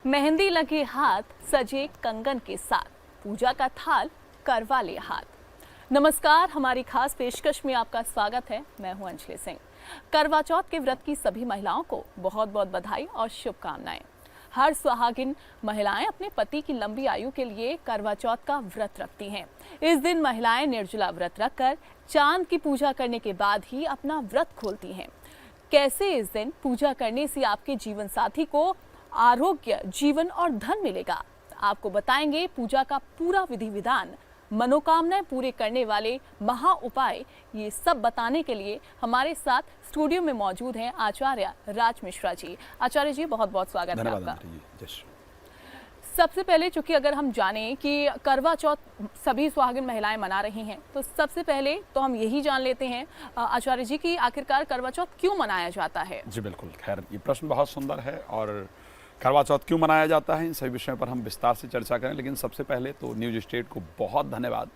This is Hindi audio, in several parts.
मेहंदी लगे हाथ सजे कंगन के साथ, पूजा का थाल करवा ले हाथ। नमस्कार, हमारी खास पेशकश में आपका स्वागत है। मैं हूं अंजलि सिंह। करवा चौथ के व्रत की सभी महिलाओं को बहुत बहुत बधाई और शुभकामनाएं। हर सुहागिन महिलाएं अपने पति की लंबी आयु के लिए करवा चौथ का व्रत रखती हैं। इस दिन महिलाएं निर्जला व्रत रखकर चांद की पूजा करने के बाद ही अपना व्रत खोलती हैं। कैसे इस दिन पूजा करने से आपके जीवन साथी को आरोग्य, जीवन और धन मिलेगा, आपको बताएंगे। पूजा का पूरा विधि विधान, मनोकामनाएं पूरे करने वाले महा उपाय, ये सब बताने के लिए हमारे साथ स्टूडियो में मौजूद हैं आचार्य राज मिश्रा जी। आचार्य जी, बहुत बहुत स्वागत है आपका। सबसे पहले, चूंकि अगर हम जानें कि करवा चौथ सभी सुहागिन महिलाएं मना रही हैं, तो सबसे पहले तो हम यही जान लेते हैं आचार्य जी कि आखिरकार करवा चौथ क्यों मनाया जाता है। जी बिल्कुल, खैर ये प्रश्न बहुत सुंदर है और करवा चौथ क्यों मनाया जाता है, इन सभी विषयों पर हम विस्तार से चर्चा करें। लेकिन सबसे पहले तो न्यूज स्टेट को बहुत धन्यवाद,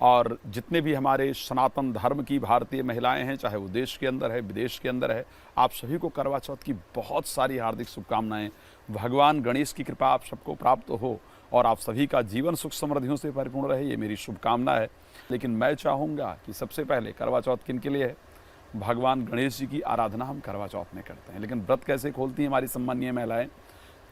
और जितने भी हमारे सनातन धर्म की भारतीय महिलाएं हैं, चाहे वो देश के अंदर है, विदेश के अंदर है, आप सभी को करवा चौथ की बहुत सारी हार्दिक शुभकामनाएं। भगवान गणेश की कृपा आप सबको प्राप्त हो और आप सभी का जीवन सुख समृद्धियों से परिपूर्ण रहे, ये मेरी शुभकामना है। लेकिन मैं चाहूँगा कि सबसे पहले करवा चौथ किन के लिए है? भगवान गणेश जी की आराधना हम करवा चौथ में करते हैं। लेकिन व्रत कैसे खोलती हैं हमारी सम्मानीय महिलाएं?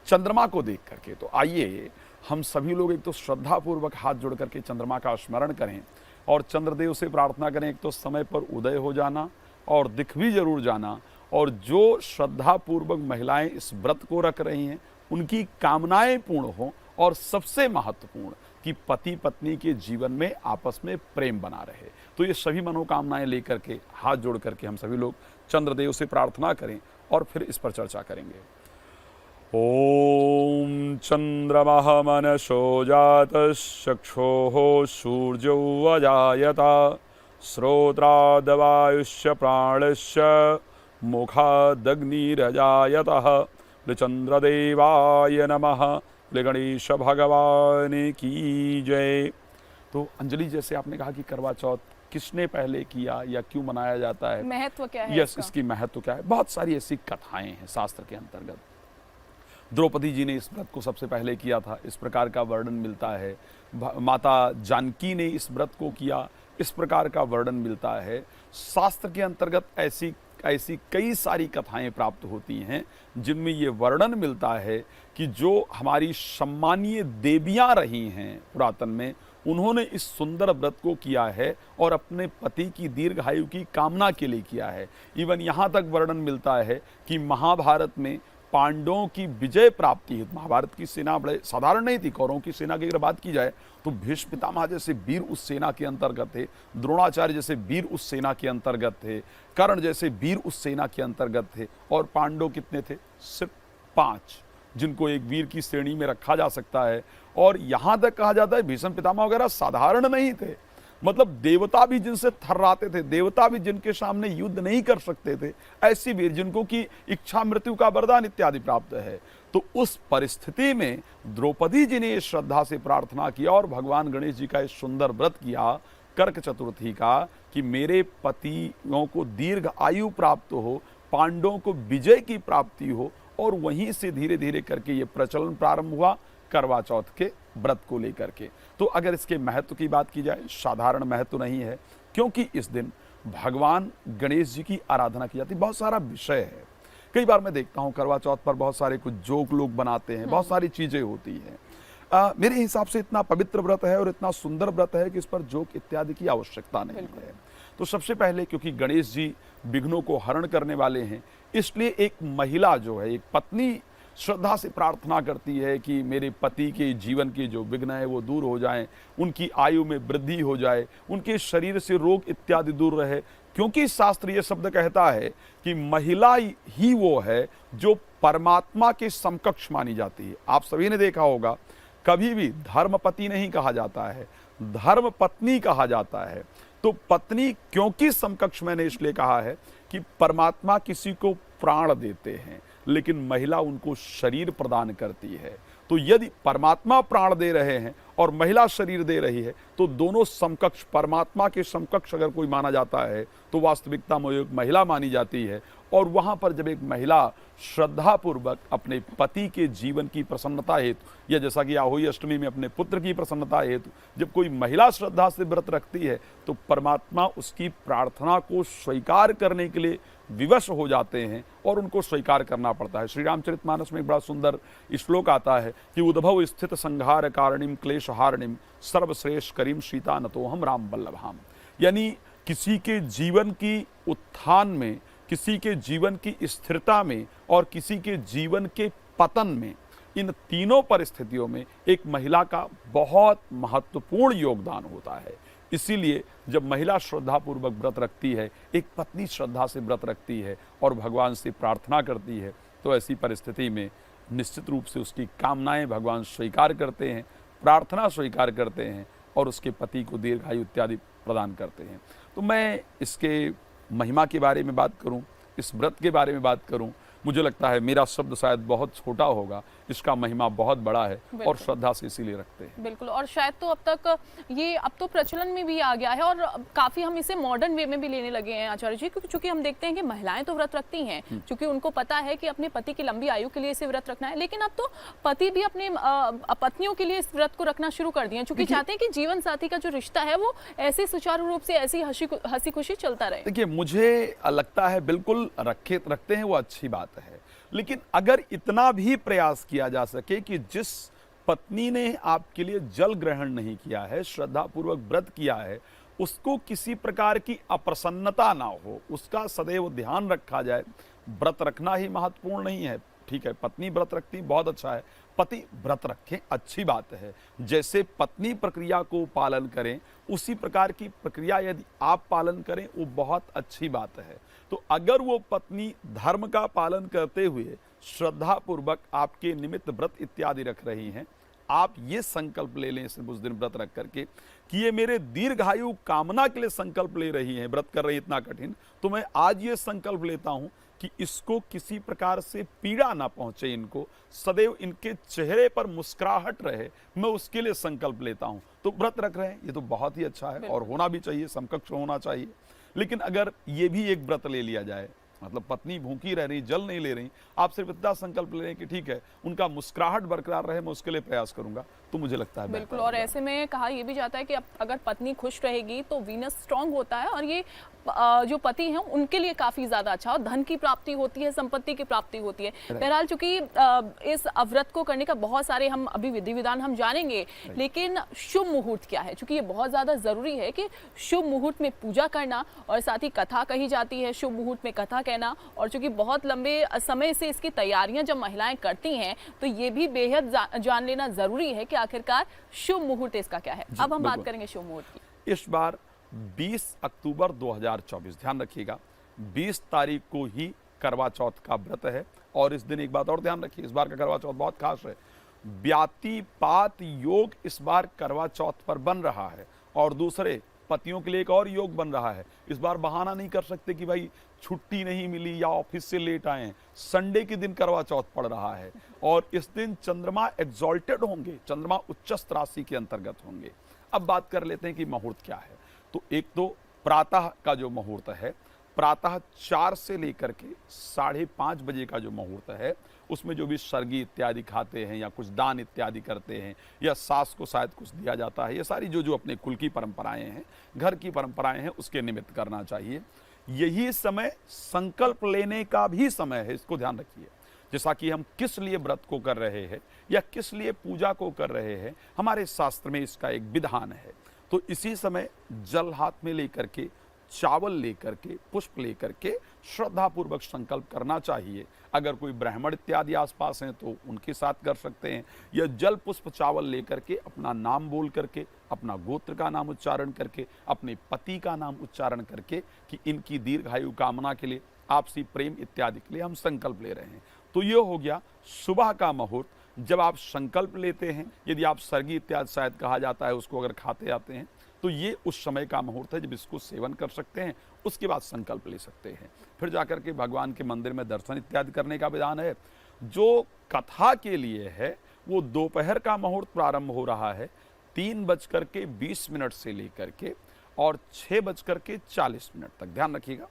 चंद्रमा को देख करके। तो आइए हम सभी लोग एक तो श्रद्धापूर्वक हाथ जोड़ करके चंद्रमा का स्मरण करें और चंद्रदेव से प्रार्थना करें, एक तो समय पर उदय हो जाना और दिख भी जरूर जाना। और जो श्रद्धापूर्वक महिलाएं इस व्रत को रख रही हैं, उनकी कामनाएं पूर्ण हो, और सबसे महत्वपूर्ण कि पति पत्नी के जीवन में आपस में प्रेम बना रहे। तो ये सभी मनोकामनाएं लेकर के हाथ जोड़ करके हम सभी लोग चंद्रदेव से प्रार्थना करें और फिर इस पर चर्चा करेंगे। ओम चंद्रमः मनसो जातश्चक्षुः सूर्यो अजायत श्रोत्रादवायुश्च प्राणश्च मुखादग्निरजायतः। चंद्रदेवाय नमः, गणेश भगवान की जय। तो अंजलि, जैसे आपने कहा कि करवा चौथ किसने पहले किया या क्यों मनाया जाता है, महत्व क्या है? यस, इसकी महत्व क्या है? बहुत सारी ऐसी कथाएं हैं शास्त्र के अंतर्गत। द्रौपदी जी ने इस व्रत को सबसे पहले किया था, इस प्रकार का वर्णन मिलता है। माता जानकी ने इस व्रत को किया, इस प्रकार का वर्णन मिलता है। शास्त्र के अंतर्गत ऐसी कई सारी कथाएं प्राप्त होती हैं जिनमें ये वर्णन मिलता है कि जो हमारी सम्मानीय देवियां रही हैं पुरातन में, उन्होंने इस सुंदर व्रत को किया है और अपने पति की दीर्घायु की कामना के लिए किया है। इवन यहाँ तक वर्णन मिलता है कि महाभारत में पांडवों की विजय प्राप्ति है। महाभारत की सेना बड़े साधारण नहीं थी। कौरवों की सेना की अगर बात की जाए तो भीष्म पितामह जैसे वीर उस सेना के अंतर्गत थे, द्रोणाचार्य जैसे वीर उस सेना के अंतर्गत थे, कर्ण जैसे वीर उस सेना के अंतर्गत थे। और पांडव कितने थे? सिर्फ 5, जिनको एक वीर की श्रेणी में रखा जा सकता है। और यहां तक कहा जाता है भीष्म पितामह वगैरह साधारण नहीं थे, मतलब देवता भी जिनसे थर्राते थे, देवता भी जिनके सामने युद्ध नहीं कर सकते थे, ऐसी वीर जिनको की इच्छा मृत्यु का वरदान इत्यादि प्राप्त है। तो उस परिस्थिति में द्रौपदी जी ने श्रद्धा से प्रार्थना किया और भगवान गणेश जी का इस सुंदर व्रत किया कर्क चतुर्थी का, कि मेरे पतियों को दीर्घ आयु प्राप्त हो, पांडवों को विजय की प्राप्ति हो। और वहीं से धीरे धीरे करके ये प्रचलन प्रारंभ हुआ करवा चौथ के व्रत को लेकर के। तो अगर इसके महत्व की बात की जाए, साधारण महत्व नहीं है, क्योंकि इस दिन भगवान गणेश जी की आराधना की जाती है। बहुत सारा विषय है। कई बार मैं देखता हूँ करवा चौथ पर बहुत सारे कुछ जोक लोग बनाते हैं, बहुत सारी चीजें होती हैं। मेरे हिसाब से इतना पवित्र व्रत है और इतना सुंदर व्रत है कि इस पर जोक इत्यादि की आवश्यकता नहीं है। तो सबसे पहले, क्योंकि गणेश जी विघ्नों को हरण करने वाले हैं, इसलिए एक महिला जो है, एक पत्नी श्रद्धा से प्रार्थना करती है कि मेरे पति के जीवन के जो विघ्न है वो दूर हो जाएं, उनकी आयु में वृद्धि हो जाए, उनके शरीर से रोग इत्यादि दूर रहे। क्योंकि शास्त्रीय शब्द कहता है कि महिला ही वो है जो परमात्मा के समकक्ष मानी जाती है। आप सभी ने देखा होगा, कभी भी धर्मपति नहीं कहा जाता है, धर्म पत्नी कहा जाता है। तो पत्नी क्योंकि समकक्ष, मैंने इसलिए कहा है कि परमात्मा किसी को प्राण देते हैं, लेकिन महिला उनको शरीर प्रदान करती है। तो यदि परमात्मा प्राण दे रहे हैं और महिला शरीर दे रही है, तो दोनों समकक्ष, परमात्मा के समकक्ष अगर कोई माना जाता है तो वास्तविकता में एक महिला मानी जाती है। और वहाँ पर जब एक महिला श्रद्धापूर्वक अपने पति के जीवन की प्रसन्नता हेतु, या जैसा कि आहोई अष्टमी में अपने पुत्र की प्रसन्नता हेतु जब कोई महिला श्रद्धा से व्रत रखती है तो परमात्मा उसकी प्रार्थना को स्वीकार करने के लिए विवश हो जाते हैं और उनको स्वीकार करना पड़ता है। श्री रामचरितमानस में एक बड़ा सुंदर श्लोक आता है कि उद्भव स्थित संहार कारणिम क्लेश हारणिम सर्वश्रेष्ठ करीम सीता नतोहम राम वल्लभाम। यानी किसी के जीवन की उत्थान में, किसी के जीवन की स्थिरता में और किसी के जीवन के पतन में, इन तीनों परिस्थितियों में एक महिला का बहुत महत्वपूर्ण योगदान होता है। इसीलिए जब महिला श्रद्धापूर्वक व्रत रखती है, एक पत्नी श्रद्धा से व्रत रखती है और भगवान से प्रार्थना करती है, तो ऐसी परिस्थिति में निश्चित रूप से उसकी कामनाएं भगवान स्वीकार करते हैं, प्रार्थना स्वीकार करते हैं और उसके पति को दीर्घायु इत्यादि प्रदान करते हैं। तो मैं इसके महिमा के बारे में बात करूं, इस व्रत के बारे में बात करूं, मुझे लगता है मेरा शब्द शायद बहुत छोटा होगा, इसका महिमा बहुत बड़ा है और श्रद्धा से इसीलिए रखते हैं। बिल्कुल, और शायद तो अब तक ये अब तो प्रचलन में भी आ गया है और काफी हम इसे मॉडर्न वे में भी लेने लगे हैं आचार्य जी, क्योंकि चूंकि हम देखते हैं कि महिलाएं तो व्रत रखती हैं क्योंकि उनको पता है कि अपने पति की लंबी आयु के लिए इसे व्रत रखना है, लेकिन अब तो पति भी अपने पत्नियों के लिए इस व्रत को रखना शुरू कर दिए, क्योंकि चाहते हैं कि जीवन साथी का जो रिश्ता है वो ऐसे सुचारू रूप से, ऐसी हंसी खुशी चलता रहे। देखिए, मुझे लगता है बिल्कुल रखते हैं वो अच्छी बात है, लेकिन अगर इतना भी प्रयास किया जा सके कि जिस पत्नी ने आपके लिए जल ग्रहण नहीं किया है, श्रद्धापूर्वक व्रत किया है, उसको किसी प्रकार की अप्रसन्नता ना हो, उसका सदैव ध्यान रखा जाए। व्रत रखना ही महत्वपूर्ण नहीं है, ठीक है, पत्नी व्रत रखती बहुत अच्छा है, पति व्रत रखें अच्छी बात है। जैसे पत्नी प्रक्रिया को पालन करें उसी प्रकार की प्रक्रिया यदि आप पालन करें वो बहुत अच्छी बात है। तो अगर वो पत्नी धर्म का पालन करते हुए श्रद्धापूर्वक आपके निमित्त व्रत इत्यादि रख रही हैं, आप ये संकल्प ले लें इसे उस दिन व्रत रख करके कि ये मेरे दीर्घायु कामना के लिए संकल्प ले रही हैं, व्रत कर रही हैं इतना कठिन, तो मैं आज ये संकल्प लेता हूं कि इसको किसी प्रकार से पीड़ा ना पहुंचे, इनको सदैव इनके चेहरे पर मुस्कुराहट रहे, मैं उसके लिए संकल्प लेता हूं। तो व्रत रख रहे हैं, ये तो बहुत ही अच्छा है और होना भी चाहिए, समकक्ष होना चाहिए। लेकिन अगर ये भी एक व्रत ले लिया जाए, मतलब पत्नी भूखी रह रही, जल नहीं ले रही, आप सिर्फ इतना संकल्प ले रहे हैं कि ठीक है उनका मुस्कुराहट बरकरार रहे, मैं उसके लिए प्रयास करूंगा, तो मुझे लगता है बिल्कुल। और ऐसे में कहा यह भी जाता है कि अगर पत्नी खुश रहेगी तो वीनस स्ट्रांग होता है और ये जो पति हैं उनके लिए काफी ज्यादा अच्छा, और धन की प्राप्ति होती है, संपत्ति की प्राप्ति होती है। बहरहाल चूंकि इस व्रत को करने का बहुत सारे हम अभी विधि विधान हम जानेंगे, लेकिन शुभ मुहूर्त क्या है, चूंकि ये बहुत ज्यादा जरूरी है कि शुभ मुहूर्त में पूजा करना, और साथ ही कथा कही जाती है, शुभ मुहूर्त में कथा कहना, और चूंकि बहुत लंबे समय से इसकी तैयारियां जब महिलाएं करती हैं तो ये भी बेहद जान लेना जरूरी है कि आखिरकार शुभ मुहूर्त इसका क्या है। अब हम बात करेंगे शुभ मुहूर्त की। इस बार 20 अक्टूबर 2024, ध्यान रखिएगा 20 तारीख को ही करवा चौथ का व्रत है। और इस दिन एक बात और ध्यान रखिए, इस बार का करवा चौथ बहुत खास है, व्यातिपात योग इस बार करवा चौथ पर बन रहा है। और दूसरे पतियों के लिए एक और योग बन रहा है, इस बार बहाना नहीं कर सकते कि भाई छुट्टी नहीं मिली या ऑफिस से लेट आए, संडे के दिन करवा चौथ पड़ रहा है और इस दिन चंद्रमा एग्जॉल्टेड होंगे, चंद्रमा उच्चस्थ राशि के अंतर्गत होंगे। अब बात कर लेते हैं कि मुहूर्त क्या है। तो एक तो प्रातः का जो मुहूर्त है, प्रातः 4 से लेकर के 5:30 बजे का जो मुहूर्त है, उसमें जो भी सर्गी इत्यादि खाते हैं या कुछ दान इत्यादि करते हैं या सास को शायद कुछ दिया जाता है, ये सारी जो अपने कुल की परंपराएं हैं, घर की परंपराएं हैं, उसके निमित्त करना चाहिए। यही समय संकल्प लेने का भी समय है, इसको ध्यान रखिए। जैसा कि हम किस लिए व्रत को कर रहे हैं या किस लिए पूजा को कर रहे हैं, हमारे शास्त्र में इसका एक विधान है। तो इसी समय जल हाथ में लेकर के, चावल लेकर के, पुष्प लेकर के श्रद्धापूर्वक संकल्प करना चाहिए। अगर कोई ब्राह्मण इत्यादि आसपास हैं तो उनके साथ कर सकते हैं, या जल पुष्प चावल लेकर के अपना नाम बोल करके, अपना गोत्र का नाम उच्चारण करके, अपने पति का नाम उच्चारण करके कि इनकी दीर्घायु कामना के लिए, आपसी प्रेम इत्यादि के लिए हम संकल्प ले रहे हैं। तो ये हो गया सुबह का मुहूर्त। जब आप संकल्प लेते हैं, यदि आप सर्गी इत्यादि शायद कहा जाता है उसको अगर खाते आते हैं, तो ये उस समय का मुहूर्त है जब इसको सेवन कर सकते हैं, उसके बाद संकल्प ले सकते हैं। फिर जाकर के भगवान के मंदिर में दर्शन इत्यादि करने का विधान है। जो कथा के लिए है वो दोपहर का मुहूर्त प्रारंभ हो रहा है, 3:20 से लेकर के और 6:40 तक, ध्यान रखिएगा,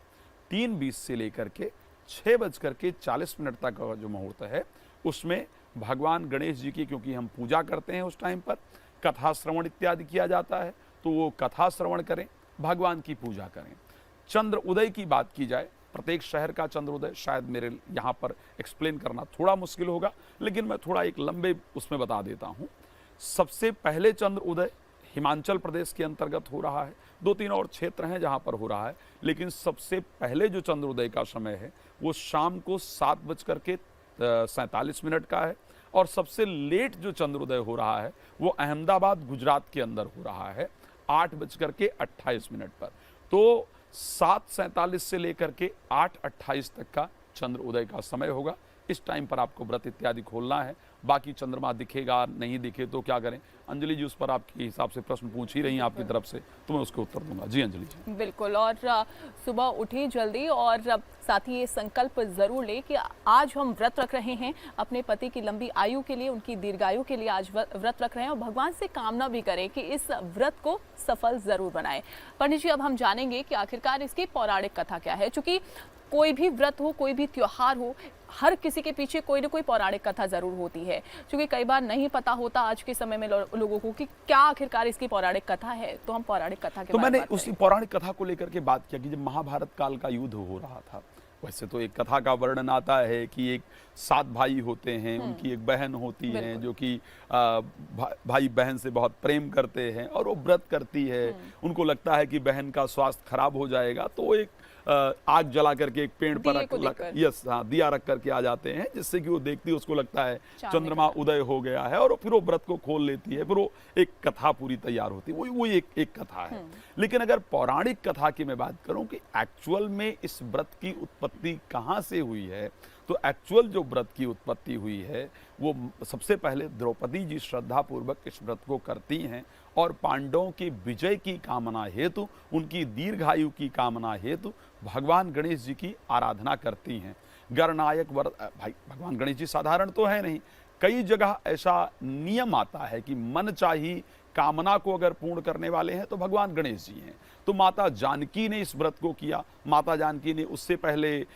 3:20 से लेकर के 6:40 तक का जो मुहूर्त है उसमें भगवान गणेश जी की, क्योंकि हम पूजा करते हैं उस टाइम पर कथा श्रवण इत्यादि किया जाता है, तो वो कथा श्रवण करें, भगवान की पूजा करें। चंद्र उदय की बात की जाए, प्रत्येक शहर का चंद्र उदय शायद मेरे यहाँ पर एक्सप्लेन करना थोड़ा मुश्किल होगा, लेकिन मैं थोड़ा एक लंबे उसमें बता देता हूँ। सबसे पहले चंद्र उदय हिमाचल प्रदेश के अंतर्गत हो रहा है, 2-3 और क्षेत्र हैं जहाँ पर हो रहा है, लेकिन सबसे पहले जो चंद्र उदय का समय है वो शाम को 7:47 का है, और सबसे लेट जो चंद्रोदय हो रहा है वो अहमदाबाद गुजरात के अंदर हो रहा है 8:28 पर। तो 7:47 से लेकर के 8:28 तक का चंद्र उदय का समय होगा। इस टाइम पर आपको व्रत इत्यादि खोलना है। बाकी चंद्रमा दिखेगा नहीं दिखे तो क्या करें? अंजलि जी उस पर आपके हिसाब से प्रश्न पूछ ही रही हैं आपकी तरफ से, तो मैं उसको उत्तर दूंगा। जी अंजलि जी। बिल्कुल, और सुबह उठे जल्दी और साथ ही ये संकल्प जरूर ले कि आज हम व्रत रख रहे हैं अपने पति की लंबी आयु के लिए, उनकी दीर्घायु के लिए आज व्रत रख रहे हैं, और भगवान से कामना भी करें कि इस व्रत को सफल जरूर बनाएं। पंडित जी, अब हम जानेंगे कि आखिरकार इसकी पौराणिक कथा क्या है, क्योंकि कोई भी व्रत हो, कोई भी त्योहार हो, हर किसी के पीछे कोई ना कोई पौराणिक कथा जरूर होती है, क्योंकि कई बार नहीं पता होता आज के समय में लोगों को कि क्या आखिरकार इसकी पौराणिक कथा है। तो हम पौराणिक कथा के तो बारे में मैंने उसी पौराणिक कथा को लेकर के बात किया कि जब महाभारत काल का युद्ध हो रहा था, वैसे तो एक कथा का वर्णन आता है कि एक 7 भाई होते हैं, उनकी एक बहन होती है जो कि भाई बहन से बहुत प्रेम करते हैं, और वो व्रत करती है। उनको लगता है कि बहन का स्वास्थ्य खराब हो जाएगा, तो वो एक आग जला करके एक पेड़ पर दिया रख करके आ जाते हैं, जिससे कि वो देखती है, उसको लगता है चंद्रमा उदय हो गया है, और फिर वो व्रत को खोल लेती है। फिर वो एक कथा पूरी तैयार होती है। वो एक कथा है। लेकिन अगर पौराणिक कथा की मैं बात करूं कि एक्चुअल में इस व्रत की उत्पत्ति कहां से हुई है, तो एक्चुअल जो व्रत की उत्पत्ति हुई है वो सबसे पहले द्रौपदी जी श्रद्धा पूर्वक इस व्रत को करती हैं, और पांडवों की विजय की कामना हेतु, उनकी दीर्घायु की कामना हेतु भगवान गणेश जी की आराधना करती हैं। गणनायक व्रत, भाई भगवान गणेश जी साधारण तो है नहीं, कई जगह ऐसा नियम आता है कि मन चाही कामना को अगर पूर्ण करने वाले हैं तो भगवान गणेश जी हैं। तो माता जानकी ने इस व्रत को किया। माता जानकी ने उससे पहले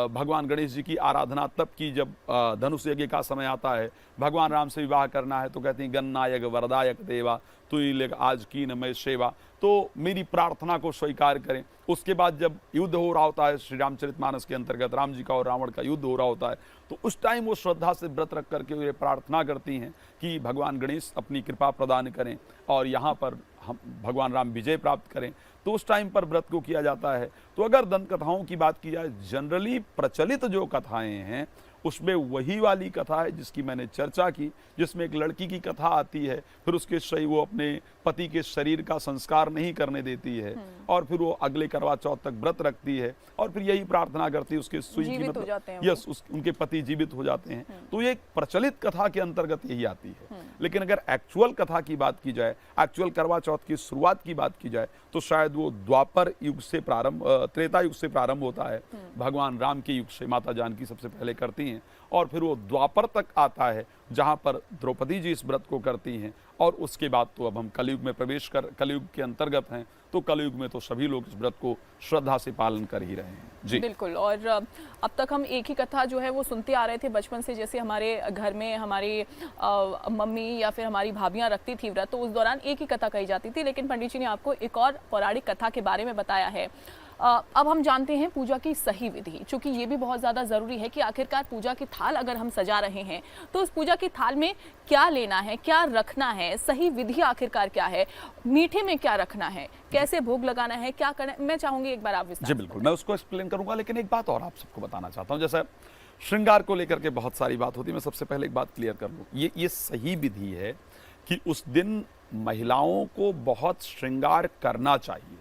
भगवान गणेश जी की आराधना तब की जब धनुष यज्ञ का समय आता है, भगवान राम से विवाह करना है, तो कहती हैं गणनायक वरदायक देवा तू आज की न मैं सेवा, तो मेरी प्रार्थना को स्वीकार करें। उसके बाद जब युद्ध हो रहा होता है श्री रामचरितमानस के अंतर्गत, राम जी का और रावण का युद्ध हो रहा होता है, तो उस टाइम वो श्रद्धा से व्रत रख करके वे प्रार्थना करती हैं कि भगवान गणेश अपनी कृपा प्रदान करें और यहाँ पर हम भगवान राम विजय प्राप्त करें। तो उस टाइम पर व्रत को किया जाता है। तो अगर दंत कथाओं की बात की जाए, जनरली प्रचलित जो कथाएं हैं उसमें वही वाली कथा है जिसकी मैंने चर्चा की, जिसमें एक लड़की की कथा आती है, फिर उसके सही वो अपने पति के शरीर का संस्कार नहीं करने देती है, और फिर वो अगले करवा चौथ तक व्रत रखती है, और फिर यही प्रार्थना करती है उसके सुई की उनके पति जीवित हो जाते हैं। तो ये एक प्रचलित कथा के अंतर्गत यही आती है। लेकिन अगर एक्चुअल कथा की बात की जाए, एक्चुअल करवा चौथ की शुरुआत की बात की जाए, तो शायद वो द्वापर युग से प्रारंभ, त्रेता युग से प्रारंभ होता है। भगवान राम के युग से माता जानकी सबसे पहले करती हैं, और फिर वो द्वापर तक आता है जहां पर द्रौपदी जी इस व्रत को करती हैं। और उसके बाद तो अब हम कलयुग में कलयुग के अंतर्गत हैं, तो कलयुग में तो सभी लोग इस व्रत को श्रद्धा से पालन कर ही रहे हैं। जी बिल्कुल। और अब तक हम एक ही कथा जो है वो सुनते आ रहे थे बचपन से, जैसे हमारे घर में हमारी मम्मी या फिर हमारी भाभियां रखती थी व्रत, तो उस दौरान एक ही कथा कही जाती थी। लेकिन पंडित जी ने आपको एक और पौराणिक कथा के बारे में बताया है। अब हम जानते हैं पूजा की सही विधि, क्योंकि ये भी बहुत ज़्यादा ज़रूरी है कि आखिरकार पूजा की थाल अगर हम सजा रहे हैं तो उस पूजा की थाल में क्या लेना है, क्या रखना है, सही विधि आखिरकार क्या है, मीठे में क्या रखना है, कैसे भोग लगाना है, क्या करना है, मैं चाहूंगी एक बार आप विस्तार। जी बिल्कुल, मैं उसको एक्सप्लेन करूंगा। लेकिन एक बात और आप सबको बताना चाहता हूं, जैसे श्रृंगार को लेकर के बहुत सारी बात होती है, मैं सबसे पहले एक बात क्लियर कर लूँ। ये सही विधि है कि उस दिन महिलाओं को बहुत श्रृंगार करना चाहिए।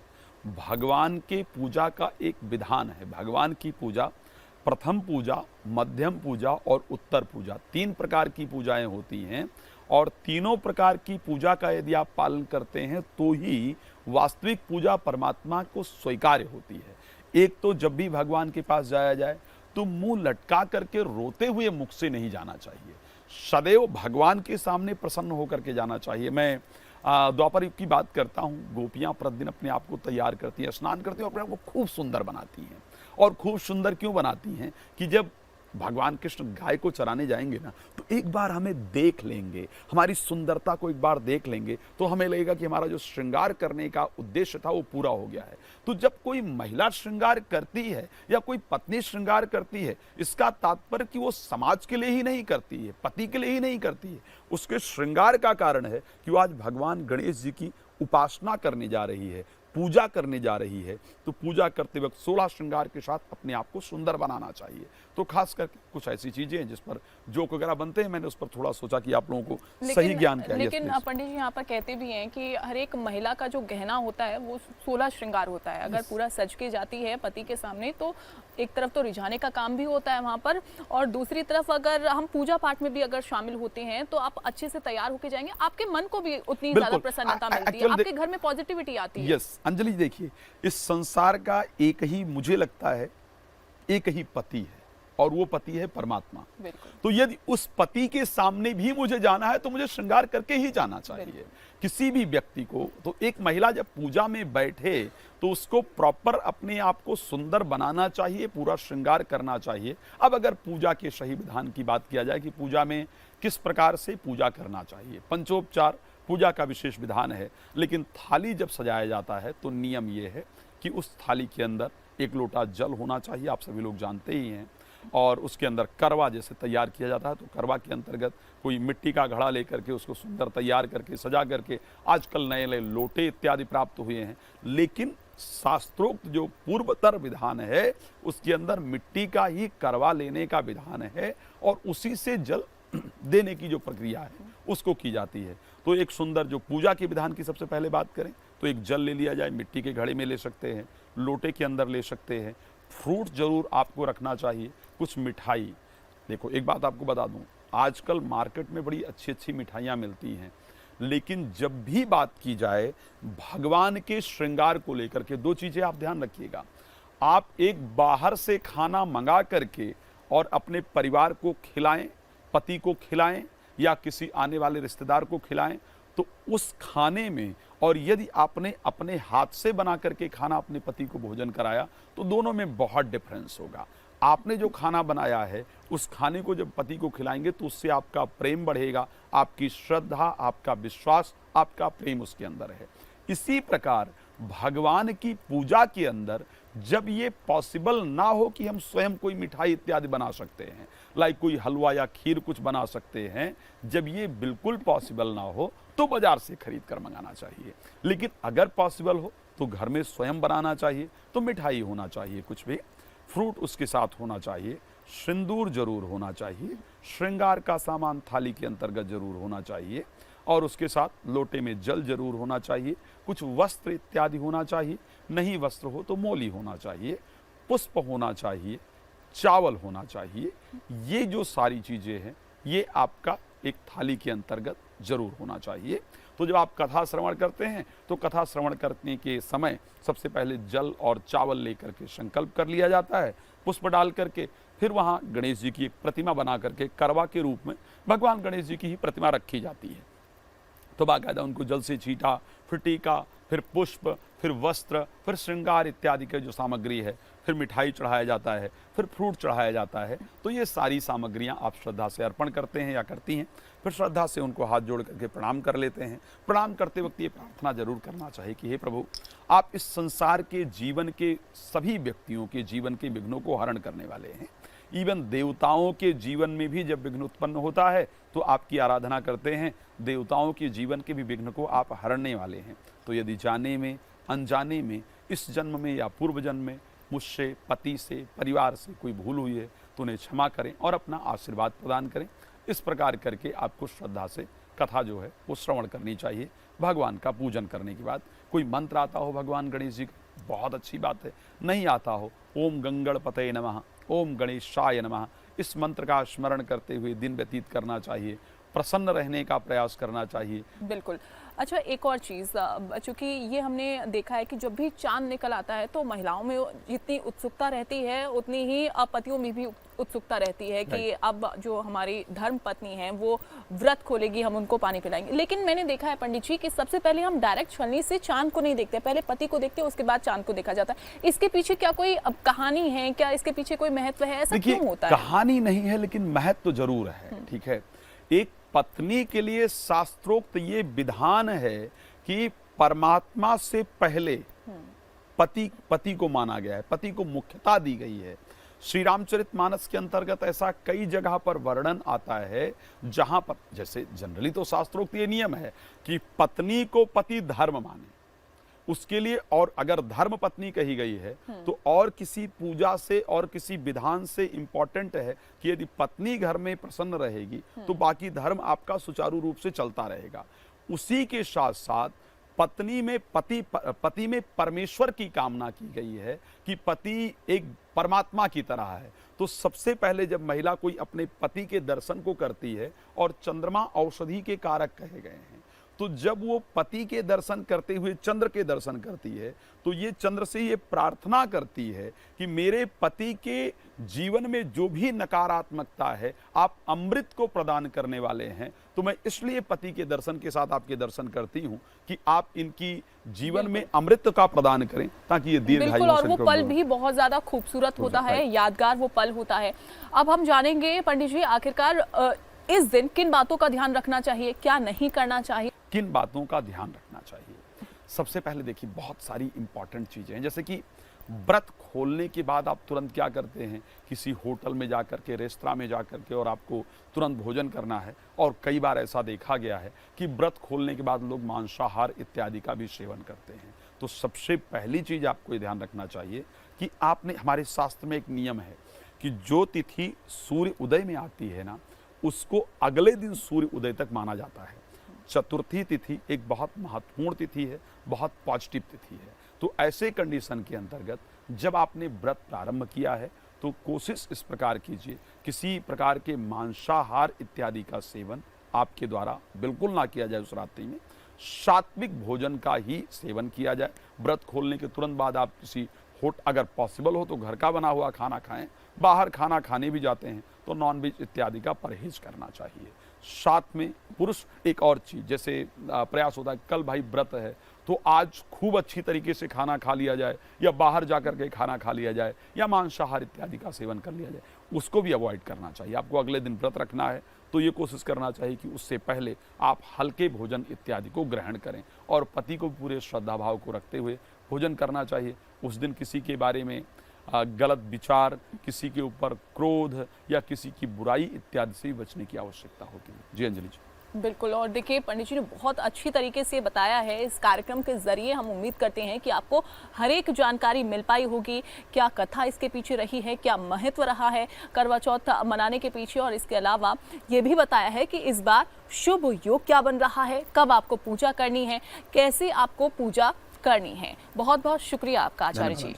भगवान के पूजा का एक विधान है। भगवान की पूजा, प्रथम पूजा, मध्यम पूजा और उत्तर पूजा, 3 प्रकार की पूजाएं होती हैं, और तीनों प्रकार की पूजा का यदि आप पालन करते हैं तो ही वास्तविक पूजा परमात्मा को स्वीकार्य होती है। एक तो जब भी भगवान के पास जाया जाए तो मुंह लटका करके रोते हुए मुख से नहीं जाना चाहिए, सदैव भगवान के सामने प्रसन्न होकर के जाना चाहिए। मैं द्वापर युग की बात करता हूँ, गोपियाँ प्रतिदिन अपने आप को तैयार करती हैं, स्नान करती हैं और अपने आप को खूब सुंदर बनाती हैं। और खूब सुंदर क्यों बनाती हैं कि जब भगवान कृष्ण गाय को चराने जाएंगे ना, तो एक बार हमें देख लेंगे, हमारी सुंदरता को एक बार देख लेंगे, तो हमें लगेगा कि हमारा जो श्रृंगार करने का उद्देश्य था वो पूरा हो गया है। तो जब कोई महिला श्रृंगार करती है या कोई पत्नी श्रृंगार करती है, इसका तात्पर्य कि वो समाज के लिए ही नहीं करती है, पति के लिए ही नहीं करती है। उसके श्रृंगार का कारण है कि वो आज भगवान गणेश जी की उपासना करने जा रही है, पूजा करने जा रही है। तो पूजा करते वक्त 16 श्रृंगार के साथ अपने आप को सुंदर बनाना चाहिए। तो खास करके कुछ ऐसी चीजें हैं जिस पर जोक वगैरह बनते हैं, मैंने उस पर थोड़ा सोचा कि आप लोगों को सही ज्ञान क्या है। लेकिन पंडित जी यहाँ पर कहते भी हैं कि हर एक महिला का जो गहना होता है वो 16 श्रृंगार होता है। अगर पूरा सज के जाती है पति के सामने तो एक तरफ तो रिझाने का काम भी होता है वहाँ पर, और दूसरी तरफ अगर हम पूजा पाठ में भी अगर शामिल होते हैं तो आप अच्छे से तैयार होकर जाएंगे, आपके मन को भी उतनी ज्यादा प्रसन्नता मिलती है, आपके घर में पॉजिटिविटी आती है। यस अंजलि, देखिए इस संसार का एक ही, मुझे लगता है एक ही पति है और वो पति है परमात्मा। तो यदि उस पति के सामने भी मुझे जाना है तो मुझे श्रृंगार करके ही जाना चाहिए किसी भी व्यक्ति को। तो एक महिला जब पूजा में बैठे तो उसको प्रॉपर अपने आप को सुंदर बनाना चाहिए, पूरा श्रृंगार करना चाहिए। अब अगर पूजा के सही विधान की बात किया जाए कि पूजा में किस प्रकार से पूजा करना चाहिए, पंचोपचार पूजा का विशेष विधान है, लेकिन थाली जब सजाया जाता है तो नियम ये है कि उस थाली के अंदर 1 लोटा जल होना चाहिए, आप सभी लोग जानते ही हैं। और उसके अंदर करवा जैसे तैयार किया जाता है, तो करवा के अंतर्गत कोई मिट्टी का घड़ा लेकर के उसको सुंदर तैयार करके सजा करके, आजकल नए नए लोटे इत्यादि प्राप्त हुए हैं, लेकिन शास्त्रोक्त जो पूर्वतर विधान है उसके अंदर मिट्टी का ही करवा लेने का विधान है और उसी से जल देने की जो प्रक्रिया है उसको की जाती है। तो एक सुंदर जो पूजा के विधान की सबसे पहले बात करें तो एक जल ले लिया जाए, मिट्टी के घड़े में ले सकते हैं, लोटे के अंदर ले सकते हैं, फ्रूट जरूर आपको रखना चाहिए, कुछ मिठाई। देखो एक बात आपको बता दूं, आजकल मार्केट में बड़ी अच्छी अच्छी मिठाइयाँ मिलती हैं, लेकिन जब भी बात की जाए भगवान के श्रृंगार को लेकर के, 2 चीज़ें आप ध्यान रखिएगा। आप एक बाहर से खाना मंगा करके और अपने परिवार को खिलाएं, पति को खिलाएं या किसी आने वाले रिश्तेदार को खिलाएं, तो उस खाने में, और यदि आपने अपने हाथ से बना करके खाना अपने पति को भोजन कराया तो दोनों में बहुत डिफरेंस होगा। आपने जो खाना बनाया है उस खाने को जब पति को खिलाएंगे तो उससे आपका प्रेम बढ़ेगा, आपकी श्रद्धा, आपका विश्वास, आपका प्रेम उसके अंदर है। इसी प्रकार भगवान की पूजा के अंदर जब ये पॉसिबल ना हो कि हम स्वयं कोई मिठाई इत्यादि बना सकते हैं, लाइक कोई हलवा या खीर कुछ बना सकते हैं, जब ये बिल्कुल पॉसिबल ना हो तो बाजार से खरीद कर मंगाना चाहिए। लेकिन अगर पॉसिबल हो तो घर में स्वयं बनाना चाहिए। तो मिठाई होना चाहिए, कुछ भी फ्रूट उसके साथ होना चाहिए, सिंदूर जरूर होना चाहिए, श्रृंगार का सामान थाली के अंतर्गत जरूर होना चाहिए, और उसके साथ लोटे में जल जरूर होना चाहिए, कुछ वस्त्र इत्यादि होना चाहिए, नहीं वस्त्र हो तो मोली होना चाहिए, पुष्प होना चाहिए, चावल होना चाहिए। ये जो सारी चीज़ें हैं ये आपका एक थाली के अंतर्गत जरूर होना चाहिए। तो जब आप कथा श्रवण करते हैं तो कथा श्रवण करने के समय सबसे पहले जल और चावल लेकर के संकल्प कर लिया जाता है, पुष्प डाल करके फिर वहाँ गणेश जी की एक प्रतिमा बना करके करवा के रूप में भगवान गणेश जी की ही प्रतिमा रखी जाती है। तो बाकायदा उनको जल से छीटा, फिर टीका, फिर पुष्प, फिर वस्त्र, फिर श्रृंगार इत्यादि की जो सामग्री है, फिर मिठाई चढ़ाया जाता है, फिर फ्रूट चढ़ाया जाता है। तो ये सारी सामग्रियां आप श्रद्धा से अर्पण करते हैं या करती हैं, फिर श्रद्धा से उनको हाथ जोड़ करके प्रणाम कर लेते हैं। प्रणाम करते वक्त ये प्रार्थना जरूर करना चाहिए कि हे प्रभु, आप इस संसार के जीवन के सभी व्यक्तियों के जीवन के विघ्नों को हरण करने वाले हैं। इवन देवताओं के जीवन में भी जब विघ्न उत्पन्न होता है तो आपकी आराधना करते हैं, देवताओं के जीवन के भी विघ्न को आप हरने वाले हैं। तो यदि जाने में, अनजाने में, इस जन्म में या पूर्व जन्म में मुझसे, पति से, परिवार से कोई भूल हुई है तो उन्हें क्षमा करें और अपना आशीर्वाद प्रदान करें। इस प्रकार करके आपको श्रद्धा से कथा जो है वो श्रवण करनी चाहिए। भगवान का पूजन करने के बाद कोई मंत्र आता हो भगवान गणेश जी का, बहुत अच्छी बात है। नहीं आता हो, ओम गंगणपतये नमः, ओम गणेशाय नमः, इस मंत्र का स्मरण करते हुए दिन व्यतीत करना चाहिए। प्रसन्न रहने का प्रयास करना चाहिए। बिल्कुल। अच्छा, एक और चीज़, चूँकि ये हमने देखा है कि जब भी चाँद निकल आता है तो महिलाओं में जितनी उत्सुकता रहती है उतनी ही पतियों में भी उत्सुकता रहती है कि अब जो हमारी धर्म पत्नी हैं वो व्रत खोलेगी, हम उनको पानी पिलाएंगे। लेकिन मैंने देखा है पंडित जी कि सबसे पहले हम डायरेक्ट छलनी से चाँद को नहीं देखते, पहले पति को देखते हैं, उसके बाद चाँद को देखा जाता है। इसके पीछे क्या कोई कहानी है, क्या इसके पीछे कोई महत्व है, ऐसा क्यों होता है? कहानी नहीं है लेकिन महत्व तो जरूर है। ठीक है, एक पत्नी के लिए शास्त्रोक्त ये विधान है कि परमात्मा से पहले पति को माना गया है, पति को मुख्यता दी गई है। श्री रामचरितमानस के अंतर्गत ऐसा कई जगह पर वर्णन आता है जहां पर, जैसे जनरली तो शास्त्रोक्त ये नियम है कि पत्नी को पति धर्म माने, उसके लिए, और अगर धर्म पत्नी कही गई है तो और किसी पूजा से और किसी विधान से इंपॉर्टेंट है कि यदि पत्नी घर में प्रसन्न रहेगी तो बाकी धर्म आपका सुचारू रूप से चलता रहेगा। उसी के साथ साथ पत्नी में पति में परमेश्वर की कामना की गई है कि पति एक परमात्मा की तरह है। तो सबसे पहले जब महिला कोई अपने पति के दर्शन को करती है, और चंद्रमा औषधि के कारक कहे गए हैं, तो जब वो पति के दर्शन करते हुए चंद्र के दर्शन करती है तो ये चंद्र से ये प्रार्थना करती है कि मेरे पति के जीवन में जो भी नकारात्मकता है आप अमृत को प्रदान करने वाले हैं, तो मैं इसलिए पति के दर्शन के साथ आपके दर्शन करती हूँ कि आप इनकी जीवन में अमृत का प्रदान करें ताकि ये दीर्घायु, और वो पल भी बहुत ज्यादा खूबसूरत होता है, यादगार वो पल होता है। अब हम जानेंगे पंडित जी, आखिरकार इस दिन किन बातों का ध्यान रखना चाहिए, क्या नहीं करना चाहिए? किन बातों का ध्यान रखना चाहिए? सबसे पहले देखिए, बहुत सारी इंपॉर्टेंट चीजें हैं, जैसे कि व्रत खोलने के बाद आप तुरंत क्या करते हैं, किसी होटल में जाकर के, रेस्तरां में जाकर के, और आपको तुरंत भोजन करना है। और कई बार ऐसा देखा गया है कि व्रत खोलने के बाद लोग मांसाहार इत्यादि का भी सेवन करते हैं। तो सबसे पहली चीज आपको ये ध्यान रखना चाहिए कि आपने, हमारे शास्त्र में एक नियम है कि जो तिथि सूर्य उदय में आती है ना, उसको अगले दिन सूर्य उदय तक माना जाता है। चतुर्थी तिथि एक बहुत महत्वपूर्ण तिथि है, बहुत पॉजिटिव तिथि है। तो ऐसे कंडीशन के अंतर्गत जब आपने व्रत प्रारंभ किया है तो कोशिश इस प्रकार कीजिए, किसी प्रकार के मांसाहार इत्यादि का सेवन आपके द्वारा बिल्कुल ना किया जाए। उस रात्रि में सात्विक भोजन का ही सेवन किया जाए। व्रत खोलने के तुरंत बाद आप किसी अगर पॉसिबल हो तो घर का बना हुआ खाना खाएं, बाहर खाना खाने भी जाते हैं तो नॉनवेज इत्यादि का परहेज करना चाहिए। साथ में पुरुष एक और चीज, जैसे प्रयास होता है कल भाई व्रत है तो आज खूब अच्छी तरीके से खाना खा लिया जाए, या बाहर जाकर के खाना खा लिया जाए, या मांसाहार इत्यादि का सेवन कर लिया जाए, उसको भी अवॉइड करना चाहिए। आपको अगले दिन व्रत रखना है तो ये कोशिश करना चाहिए कि उससे पहले आप हल्के भोजन इत्यादि को ग्रहण करें, और पति को पूरे श्रद्धा भाव को रखते हुए भोजन करना चाहिए। उस दिन किसी के बारे में गलत विचार, किसी के ऊपर क्रोध या किसी की बुराई इत्यादि से बचने की आवश्यकता होती है। जी अंजलि जी। बिल्कुल, और देखिए पंडित जी ने बहुत अच्छी तरीके से बताया है। इस कार्यक्रम के जरिए हम उम्मीद करते हैं कि आपको हर एक जानकारी मिल पाई होगी, क्या कथा इसके पीछे रही है, क्या महत्व रहा है करवा चौथ मनाने के पीछे, और इसके अलावा ये भी बताया है कि इस बार शुभ योग क्या बन रहा है, कब आपको पूजा करनी है, कैसे आपको पूजा करनी है। बहुत बहुत शुक्रिया आपका आचार्य जी।